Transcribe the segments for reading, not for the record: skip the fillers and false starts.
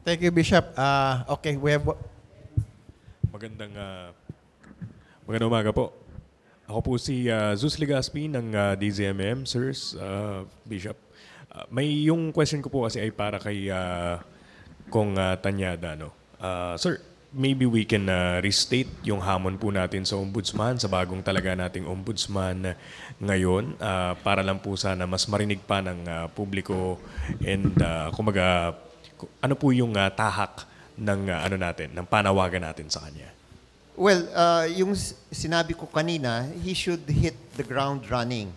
Thank you, Bishop. Okay, we have... Magandang umaga po. Ako po si Zeus Legaspi ng DZMM, sirs, Bishop. May yung question ko po kasi ay para kay Kong Tanyada. No? Sir, maybe we can restate yung hamon po natin sa ombudsman, sa bagong talaga nating ombudsman ngayon, para lang po sana mas marinig pa ng publiko and kumaga, ano po yung tahak ng ng panawagan natin sa kanya? Well, yung sinabi ko kanina, he should hit the ground running.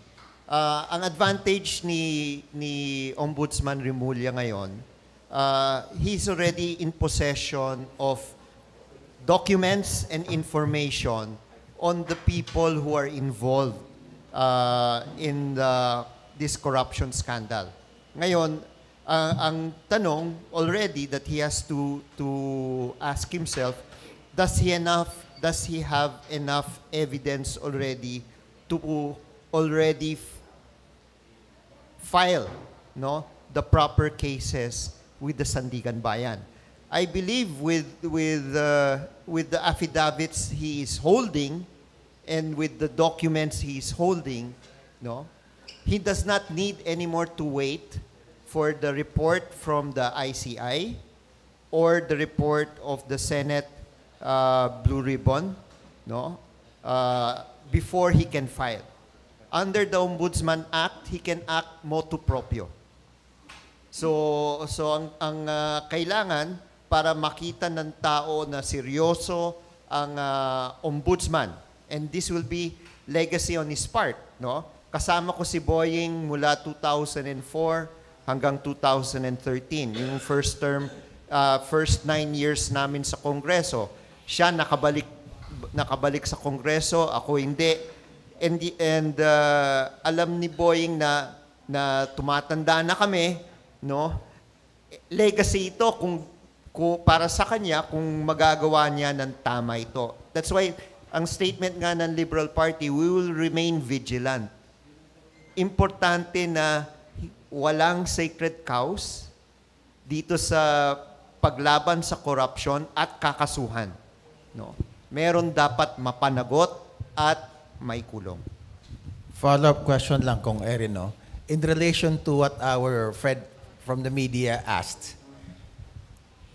Ang advantage ni Ombudsman Remulla ngayon, he's already in possession of documents and information on the people who are involved in this corruption scandal. Ngayon, ang tanong already that he has to ask himself, does he have enough evidence already to already file the proper cases with the Sandigan Bayan? I believe with the affidavits he is holding and with the documents he is holding, he does not need anymore to wait for the report from the ICI or the report of the Senate Blue Ribbon, before he can file. Under the Ombudsman Act, he can act motu proprio. So ang kailangan para makita ng tao na seryoso ang ombudsman, and this will be legacy on his part, Kasama ko si Boying mula 2004 hanggang 2013, yung first 9 years namin sa Kongreso. Siya nakabalik sa Kongreso, ako hindi. And alam ni Boying na tumatanda na kami, legacy ito kung para sa kanya kung magagawa niya ng tama ito. That's why ang statement nga ng Liberal Party, we will remain vigilant. Importante na walang sacred cows dito sa paglaban sa corruption at kakasuhan. Meron dapat mapanagot at may kulong. Follow-up question lang, Kong Erin, in relation to what our friend from the media asked,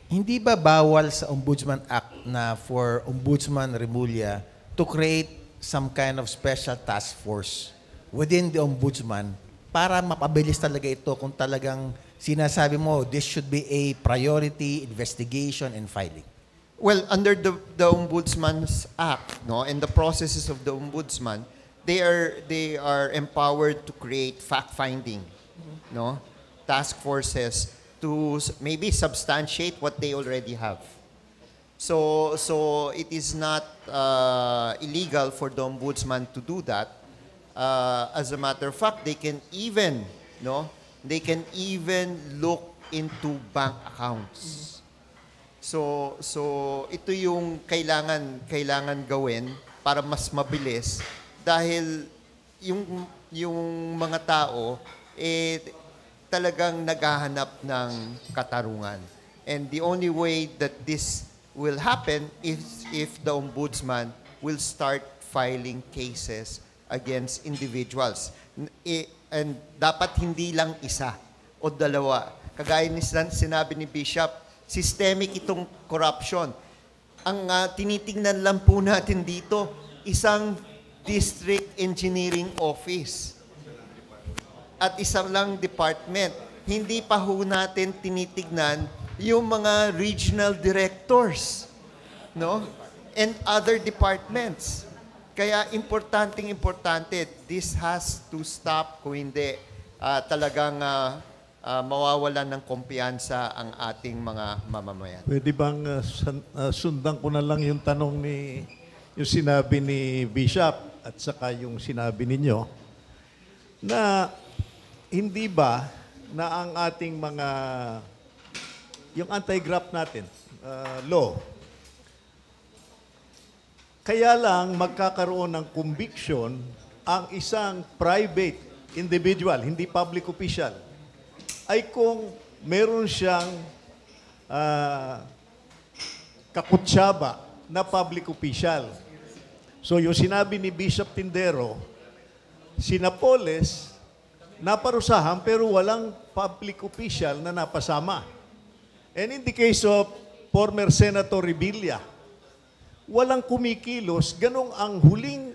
hindi ba bawal sa Ombudsman Act na for Ombudsman Remulla to create some kind of special task force within the Ombudsman para mapabilis talaga ito kung talagang sinasabi mo, this should be a priority investigation and filing? Well, under the Ombudsman's Act, and the processes of the Ombudsman, they are empowered to create fact-finding, task forces to maybe substantiate what they already have. So it is not illegal for the Ombudsman to do that. As a matter of fact, they can even look into bank accounts. So ito yung kailangan gawin para mas mabilis dahil yung mga tao talagang naghahanap ng katarungan. And the only way that this will happen is if the Ombudsman will start filing cases against individuals. And dapat hindi lang isa o dalawa. Kagaya ni sinabi ni Bishop, systemic itong corruption. Ang tinitingnan lang po natin dito, isang district engineering office at isang lang department. Hindi pa ho natin tinitignan yung mga regional directors, and other departments. Kaya importante, this has to stop kung hindi talagang mawawalan ng kumpiyansa ang ating mga mamamayan. Pwede bang sundan ko na lang yung tanong yung sinabi ni Bishop at saka yung sinabi ninyo na hindi ba na ang ating yung anti-graft natin, law, kaya lang magkakaroon ng conviction ang isang private individual, hindi public official, ay kung meron siyang kakutsaba na public official. So yung sinabi ni Bishop Tindero, si Napoles, naparusahan pero walang public official na napasama. And in the case of former Senator Revilla, walang kumikilos, ganong ang huling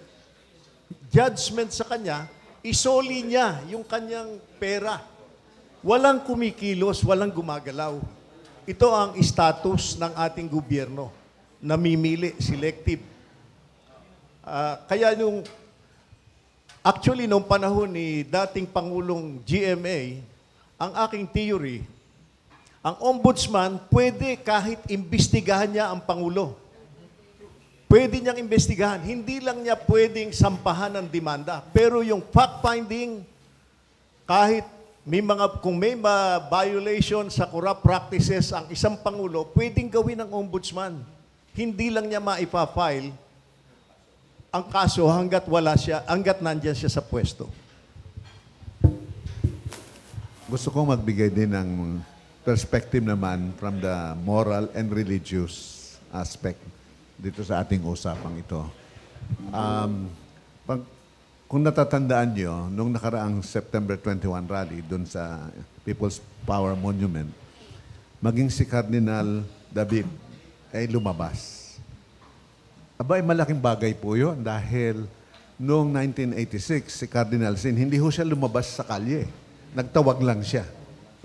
judgment sa kanya, isoli niya yung kanyang pera. Walang kumikilos, walang gumagalaw. Ito ang status ng ating gobyerno. Namimili, selective. Kaya actually, nung panahon ni dating Pangulong GMA, ang aking theory, ang ombudsman pwede kahit imbestigahan niya ang Pangulo. Pwede niyang imbestigahan. Hindi lang niya pwedeng sampahan ng demanda. Pero yung fact-finding, kahit kung may violation sa corrupt practices ang isang Pangulo, pwedeng gawin ng ombudsman. Hindi lang niya maipa-file ang kaso hanggat nandyan siya sa pwesto. Gusto kong magbigay din ng perspective naman from the moral and religious aspect dito sa ating usapang ito. Kung natatandaan nyo, nung nakaraang September 21 rally doon sa People's Power Monument, maging si Cardinal David ay lumabas. Abay, malaking bagay po yun dahil noong 1986, si Cardinal Sin, hindi ho siya lumabas sa kalye. Nagtawag lang siya.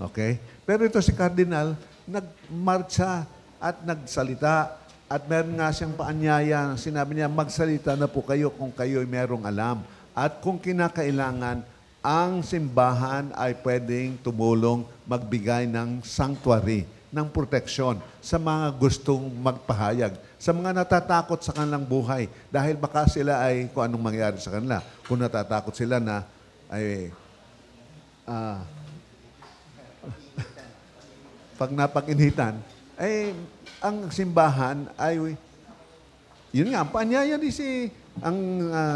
Okay? Pero ito si Cardinal, nagmarcha at nagsalita at meron nga siyang paanyaya. Sinabi niya, magsalita na po kayo kung kayo'y merong alam. At kung kinakailangan, ang simbahan ay pwedeng tumulong magbigay ng sanctuary, ng proteksyon sa mga gustong magpahayag, sa mga natatakot sa kanilang buhay. Dahil baka sila ay kung anong mangyari sa kanila. Kung natatakot sila na pag napag-initan, ang simbahan ay, yun nga, paanyaya din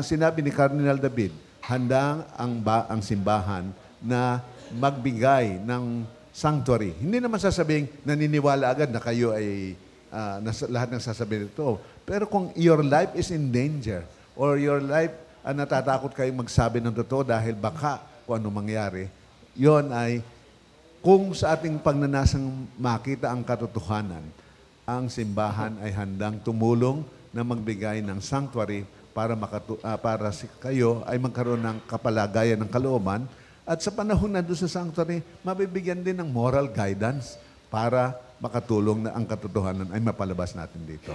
sinabi ni Cardinal David, handang ang simbahan na magbigay ng sanctuary. Hindi naman sasabing naniniwala agad na kayo ay lahat ng sasabihin ito. Pero kung your life is in danger or your life natatakot kayong magsabi ng totoo dahil baka kung ano mangyari, yon ay kung sa ating pagnanasang makita ang katotohanan, ang simbahan ay handang tumulong na magbigay ng sanctuary para kayo ay magkaroon ng kapalagayan ng kalooban at sa panahon na doon sa sanctuary, mabibigyan din ng moral guidance para makatulong na ang katotohanan ay mapalabas natin dito.